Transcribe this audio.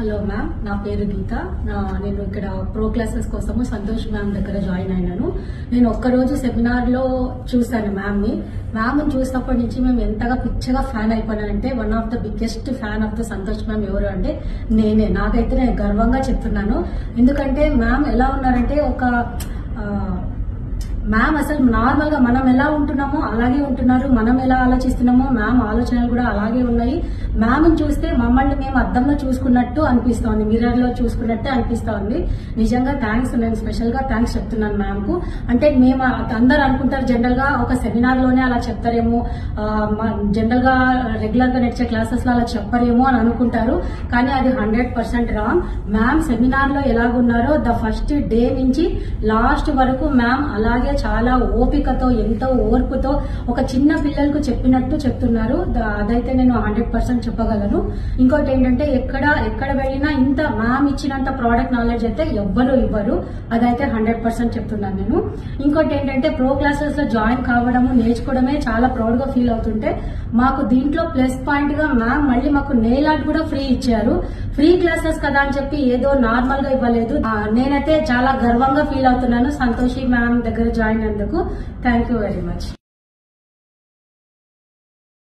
Hello ma'am, నా పేరు గీత. నేను ఇక్కడ ప్రో క్లాసెస్ కోసము సంతోష్ మ్యామ్ దగ్గర జాయిన్ అయినాను. నేను ఒక్కరోజు సెమినార్ లో చూసాను మ్యామ్ చూసినప్పటి నుంచి మేము ఎంతగా పిచ్చగా ఫ్యాన్ అయిపోయానంటే one of the biggest fan of the Santosh ma'am ఎవరు అంటే నాకైతే నేను గర్వంగా చెప్తున్నాను. ఎందుకంటే మ్యామ్ ఎలా ఉన్నారంటే మ్యామ్ అసలు నార్మల్ గా మనం ఎలా ఉంటున్నామో అలాగే ఉంటున్నారు. మనం ఎలా ఆలోచిస్తున్నామో మ్యామ్ ఆలోచనలు కూడా అలాగే ఉన్నాయి. మ్యామ్ చూస్తే మమ్మల్ని మేము అద్దంలో చూసుకున్నట్టు అనిపిస్తోంది, మిర్రర్ లో చూసుకున్నట్టు అనిపిస్తోంది. నిజంగా థ్యాంక్స్, నేను స్పెషల్ గా థ్యాంక్స్ చెప్తున్నాను మ్యామ్ కు. అంటే మేము అందరు అనుకుంటారు జనరల్ గా ఒక సెమినార్ లోనే అలా చెప్తారేమో, జనరల్ గా రెగ్యులర్ గా నడిచే క్లాసెస్ లో అలా చెప్పరేమో అని అనుకుంటారు. కానీ అది 100% రాంగ్. మ్యామ్ సెమినార్ లో ఎలాగున్నారో ద ఫస్ట్ డే నుంచి లాస్ట్ వరకు మ్యామ్ అలాగే చాలా ఓపికతో ఎంతో ఓర్పుతో ఒక చిన్న పిల్లలకు చెప్పినట్టు చెప్తున్నారు. అదైతే నేను 100% చెప్పగలను. ఇంకోటి ఏంటంటే ఎక్కడ వెళ్ళినా ఇంత మ్యామ్ ఇచ్చినంత ప్రోడక్ట్ నాలెడ్జ్ అయితే ఎవ్వరు ఇవ్వరు. అదైతే 100% చెప్తున్నాను నేను. ఇంకోటి ఏంటంటే ప్రో క్లాసెస్ లో జాయిన్ కావడము నేర్చుకోవడమే చాలా ప్రౌడ్ గా ఫీల్ అవుతుంటే మాకు దీంట్లో ప్లస్ పాయింట్ గా మ్యామ్ మళ్ళీ మాకు నెయిల్ ఆర్ట్ కూడా ఫ్రీ ఇచ్చారు. ఫ్రీ క్లాసెస్ కదా అని చెప్పి ఏదో నార్మల్ గా ఇవ్వలేదు. నేనైతే చాలా గర్వంగా ఫీల్ అవుతున్నాను సంతోషి మ్యామ్ దగ్గర జాయిన్ అయినందుకు. Thank you very much.